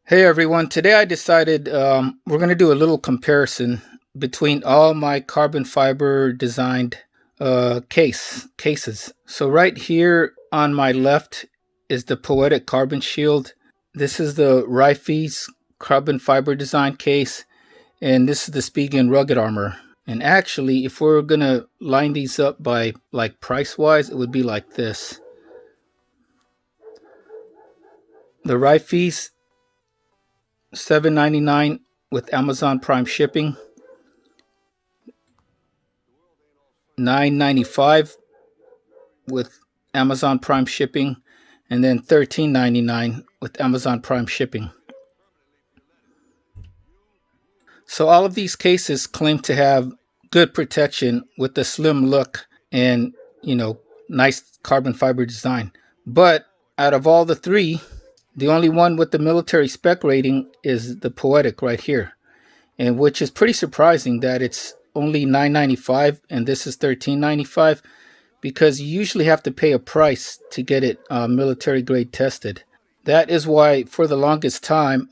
Hey everyone, today I decided we're going to do a little comparison between all my carbon fiber designed cases. So right here on my left is the Poetic Karbon Shield. This is the Ryphez carbon fiber design case, and this is the Spigen Rugged Armor. And actually, if we're going to line these up by like price wise, it would be like this. The Ryphez $7.99 with Amazon Prime shipping, $9.95 with Amazon Prime shipping, and then $13.99 with Amazon Prime shipping. So all of these cases claim to have good protection with the slim look and, nice carbon fiber design. But out of all the three, the only one with the military spec rating is the Poetic right here, and which is pretty surprising that it's only $9.95 and this is $13.95, because you usually have to pay a price to get it military grade tested. That is why for the longest time,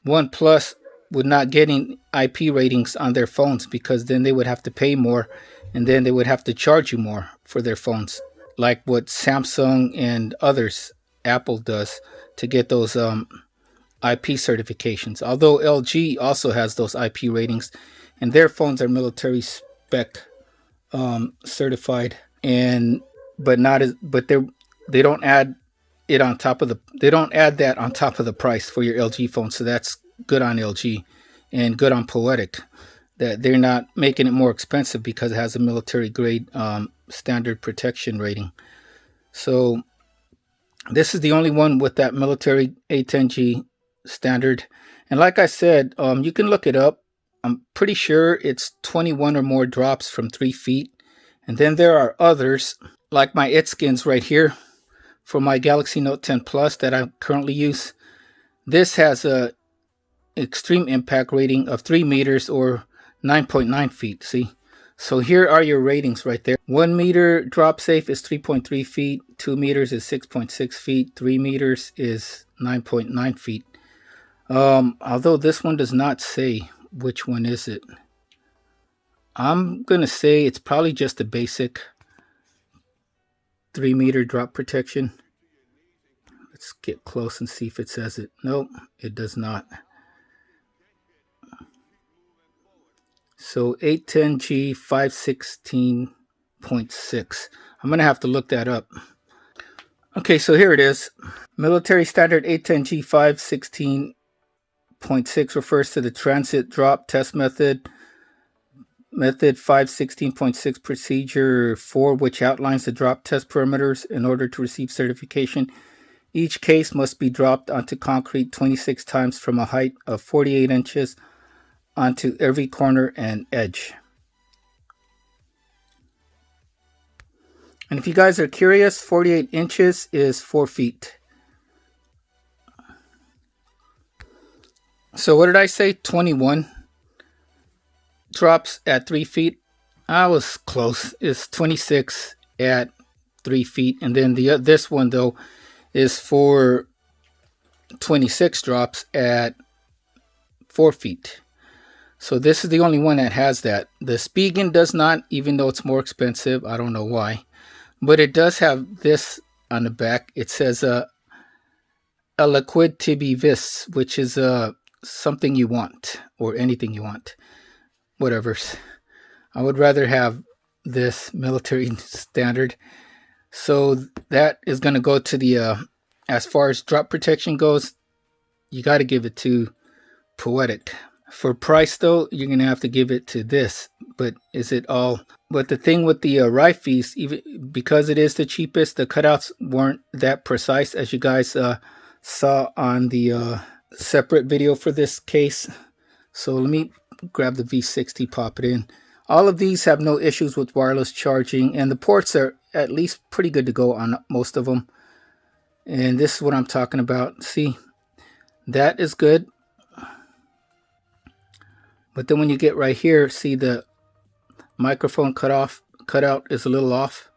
OnePlus would not get any IP ratings on their phones, because then they would have to pay more and then they would have to charge you more for their phones, like what Samsung and others, Apple does to get those IP certifications. Although LG also has those IP ratings, and their phones are military spec certified, and they don't add it on top of that on top of the price for your LG phone. So that's good on LG and good on Poetic, that they're not making it more expensive because it has a military grade standard protection rating. So this is the only one with that military A10G standard. And like I said, you can look it up. I'm pretty sure it's 21 or more drops from 3 feet. And then there are others, like my Skins right here for my Galaxy Note 10 Plus that I currently use. This has a extreme impact rating of 3 meters or 9.9 feet. See? So here are your ratings right there. 1 meter drop safe is 3.3 feet. 2 meters is 6.6 feet. 3 meters is 9.9 feet. Although this one does not say which one is it. I'm going to say it's probably just a basic 3 meter drop protection. Let's get close and see if it says it. Nope, it does not. So 810G 516.6. I'm going to have to look that up. Okay, so here it is. Military standard 810G 516.6 refers to the transit drop test method. Method 516.6 procedure 4, which outlines the drop test parameters in order to receive certification. Each case must be dropped onto concrete 26 times from a height of 48 inches onto every corner and edge. And if you guys are curious, 48 inches is 4 feet. So what did I say? 21 drops at 3 feet. I was close. It's 26 at 3 feet. And then this one, though, is for 26 drops at 4 feet. So this is the only one that has that. The Spigen does not, even though it's more expensive. I don't know why. But it does have this on the back. It says a liquid tibi vis, which is something you want, or anything you want. Whatever. I would rather have this military standard. So that is going to go to the, as far as drop protection goes, you got to give it to Poetic. For price, though, you're going to have to give it to this. But is it all? But the thing with the Ryphez, even because it is the cheapest, the cutouts weren't that precise, as you guys saw on the separate video for this case. So let me grab the V60, pop it in. All of these have no issues with wireless charging, and the ports are at least pretty good to go on most of them. And this is what I'm talking about. See, that is good. But then when you get right here, see the microphone cutout is a little off.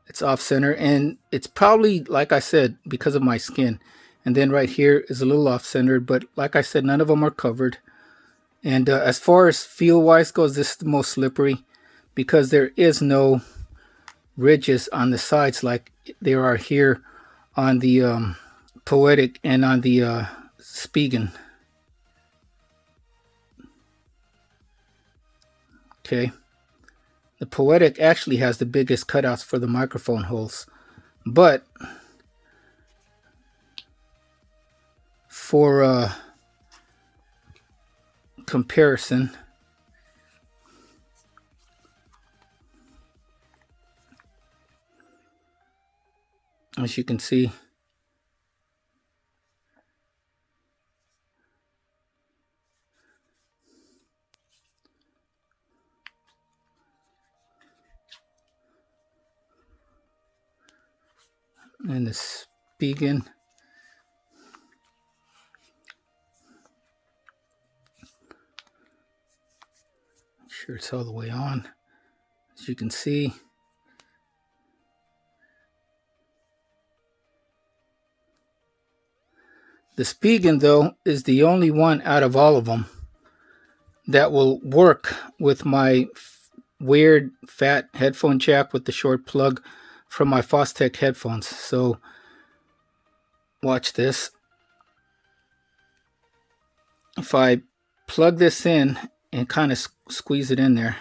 It's off center, and it's probably, like I said, because of my skin. And then right here is a little off-centered, but like I said, none of them are covered. And as far as feel-wise goes, this is the most slippery because there is no ridges on the sides like there are here on the Poetic and on the Spigen. Okay. The Poetic actually has the biggest cutouts for the microphone holes, but for comparison, as you can see, and the Spigen, make sure it's all the way on. As you can see, the Spigen, though, is the only one out of all of them that will work with my weird fat headphone jack with the short plug from my Fostech headphones. So watch this. If I plug this in and kind of squeeze it in there,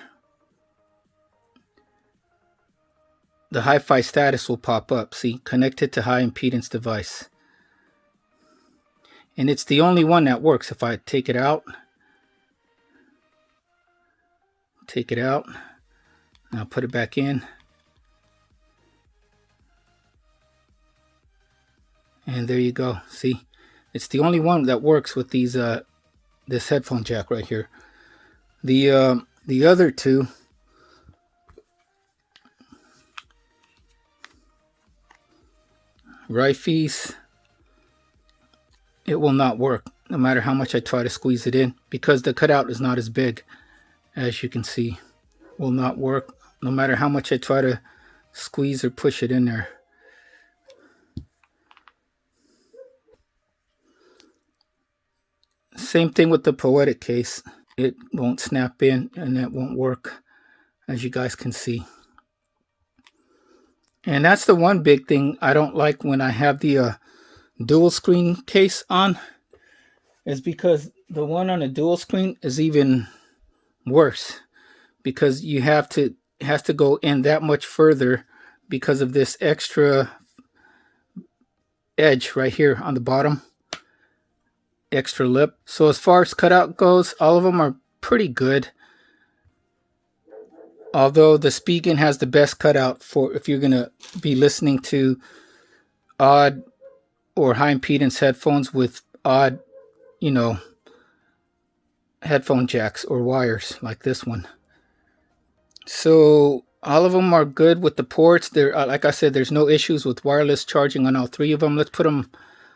the hi-fi status will pop up. See, connected to high impedance device. And it's the only one that works. If I take it out, now put it back in, and there you go. See, it's the only one that works with these this headphone jack right here. The other two, Ryphez, it will not work no matter how much I try to squeeze it in because the cutout is not as big. As you can see, will not work no matter how much I try to squeeze or push it in there. Same thing with the Poetic case. It won't snap in and it won't work, as you guys can see. And that's the one big thing I don't like when I have the dual screen case on, is because the one on the dual screen is even worse because you have to, it has to go in that much further because of this extra edge right here on the bottom, extra lip. So as far as cutout goes, all of them are pretty good, although the Spigen has the best cutout for if you're gonna be listening to odd or high impedance headphones with odd, you know, headphone jacks or wires like this one. So all of them are good with the ports. There, like I said, there's no issues with wireless charging on all three of them. Let's put them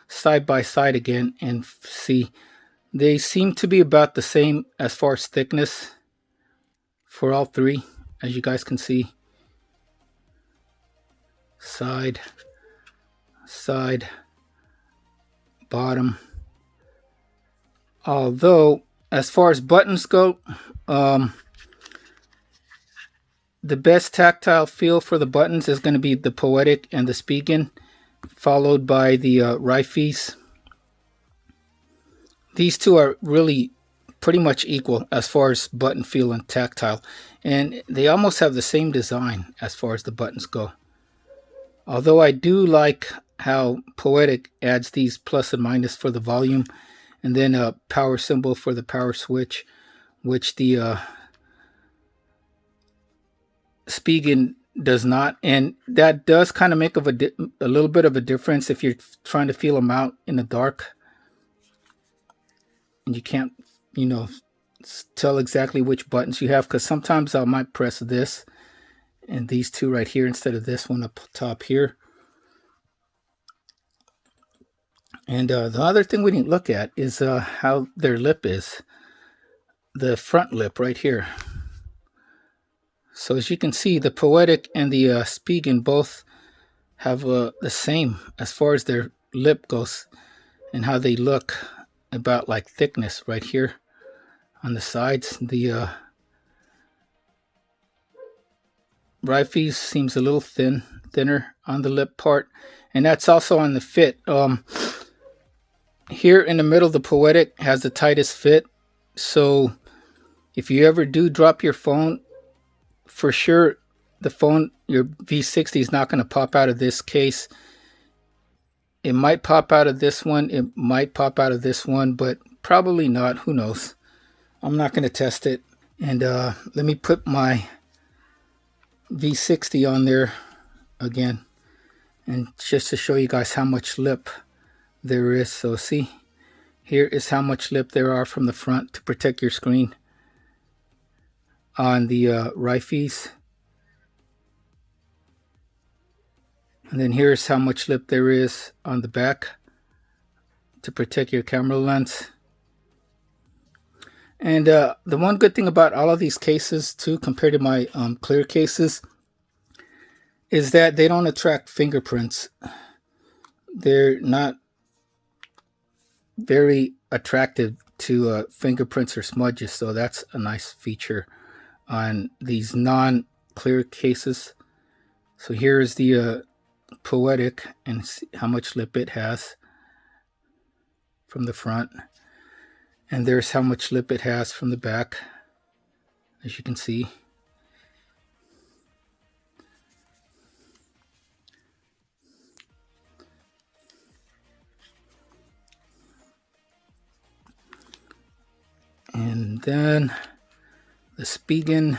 side by side again and see. They seem to be about the same as far as thickness for all three, as you guys can see. Side, side, bottom. Although, as far as buttons go, the best tactile feel for the buttons is going to be the Poetic and the Spigen, followed by the Ryphez. These two are really pretty much equal as far as button feel and tactile, and they almost have the same design as far as the buttons go. Although I do like how Poetic adds these plus and minus for the volume, and then a power symbol for the power switch, which the Spigen does not, and that does kind of make a little bit of a difference if you're trying to feel them out in the dark and you can't, you know, tell exactly which buttons you have, because sometimes I might press this and these two right here instead of this one up top here. And the other thing we didn't look at is how their lip is, the front lip right here. So as you can see, the Poetic and the Spigen both have the same as far as their lip goes. and how they look about like thickness right here on the sides. The Ryphez seems a little thinner on the lip part, and that's also on the fit. Here in the middle, the Poetic has the tightest fit, so if you ever do drop your phone, for sure the phone, your V60 is not going to pop out of this case. It might pop out of this one, it might pop out of this one, but probably not. Who knows? I'm not going to test it. And let me put my V60 on there again, and just to show you guys how much lip there is. So see, here is how much lip there are from the front to protect your screen on the Ryphez. And then here's how much lip there is on the back to protect your camera lens. And the one good thing about all of these cases too, compared to my clear cases, is that they don't attract fingerprints. They're not very attractive to fingerprints or smudges, so that's a nice feature on these non-clear cases. So here's the Poetic, and see how much lip it has from the front, and there's how much lip it has from the back, as you can see. And then the Spigen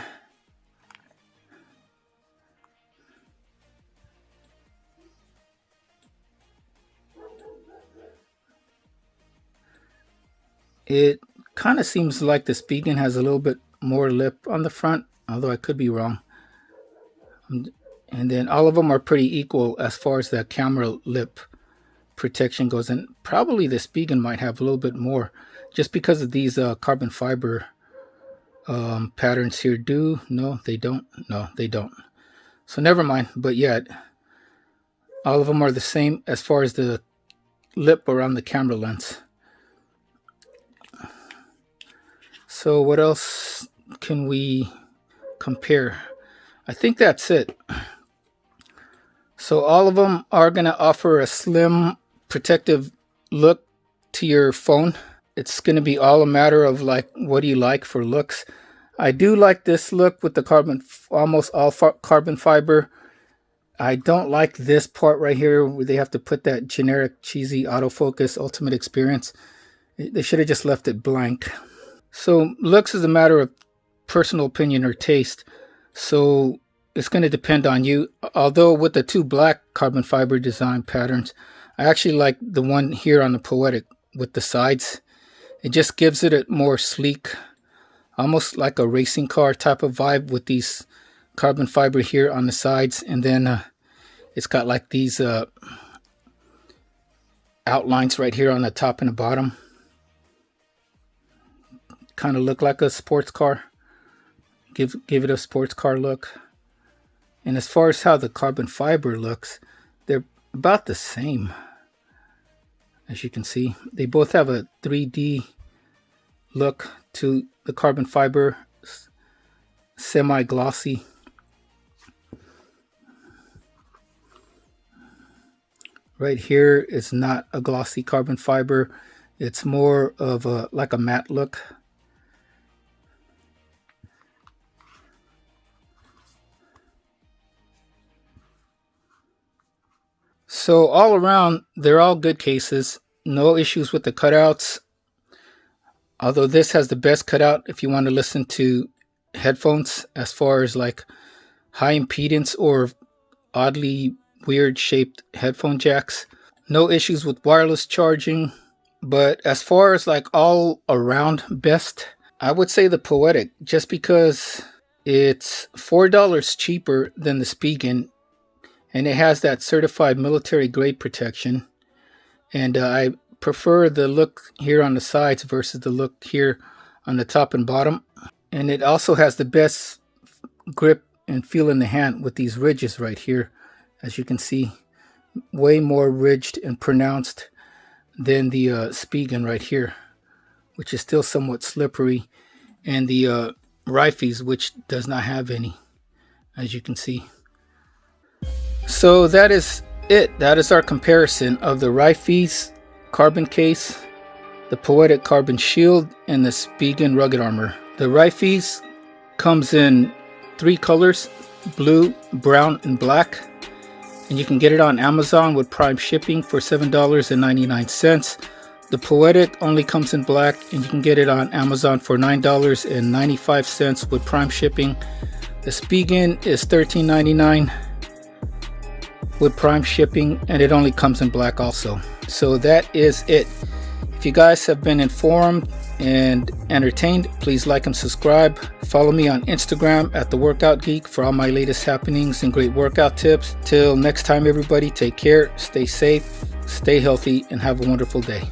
it kind of seems like the Spigen has a little bit more lip on the front, although I could be wrong. And then all of them are pretty equal as far as the camera lip protection goes, and probably the Spigen might have a little bit more just because of these carbon fiber patterns here. No, they don't. No, they don't. So never mind. But yet, all of them are the same as far as the lip around the camera lens. So what else can we compare? I think that's it. So all of them are going to offer a slim, protective look to your phone. It's going to be all a matter of like, what do you like for looks? I do like this look with the almost all carbon fiber. I don't like this part right here where they have to put that generic cheesy autofocus ultimate experience. They should have just left it blank. So looks is a matter of personal opinion or taste. So it's going to depend on you. Although with the two black carbon fiber design patterns, I actually like the one here on the Poetic with the sides. It just gives it a more sleek, almost like a racing car type of vibe with these carbon fiber here on the sides. And then it's got like these outlines right here on the top and the bottom. Kind of look like a sports car. Give it a sports car look. And as far as how the carbon fiber looks, they're about the same. As you can see, they both have a 3D look to the carbon fiber, semi-glossy. Right here is not a glossy carbon fiber. It's more of a like a matte look. So all around, they're all good cases. No issues with the cutouts. Although this has the best cutout if you want to listen to headphones as far as like high impedance or oddly weird shaped headphone jacks. No issues with wireless charging. But as far as like all around best, I would say the Poetic, just because it's $4 cheaper than the Spigen, and it has that certified military grade protection. And I prefer the look here on the sides versus the look here on the top and bottom. And it also has the best grip and feel in the hand with these ridges right here. As you can see, way more ridged and pronounced than the Spigen right here, which is still somewhat slippery, and the Ryphez, which does not have any, as you can see. So that is it. That is our comparison of the Ryphez carbon case, the Poetic Karbon Shield, and the Spigen Rugged Armor. The Ryphez comes in 3 colors: blue, brown, and black. And you can get it on Amazon with Prime shipping for $7.99. The Poetic only comes in black, and you can get it on Amazon for $9.95 with Prime shipping. The Spigen is $13.99 with Prime shipping, and it only comes in black also. So that is it. If you guys have been informed and entertained, please like and subscribe. Follow me on Instagram at The Workout Geek for all my latest happenings and great workout tips. Till next time, everybody, take care, stay safe, stay healthy, and have a wonderful day.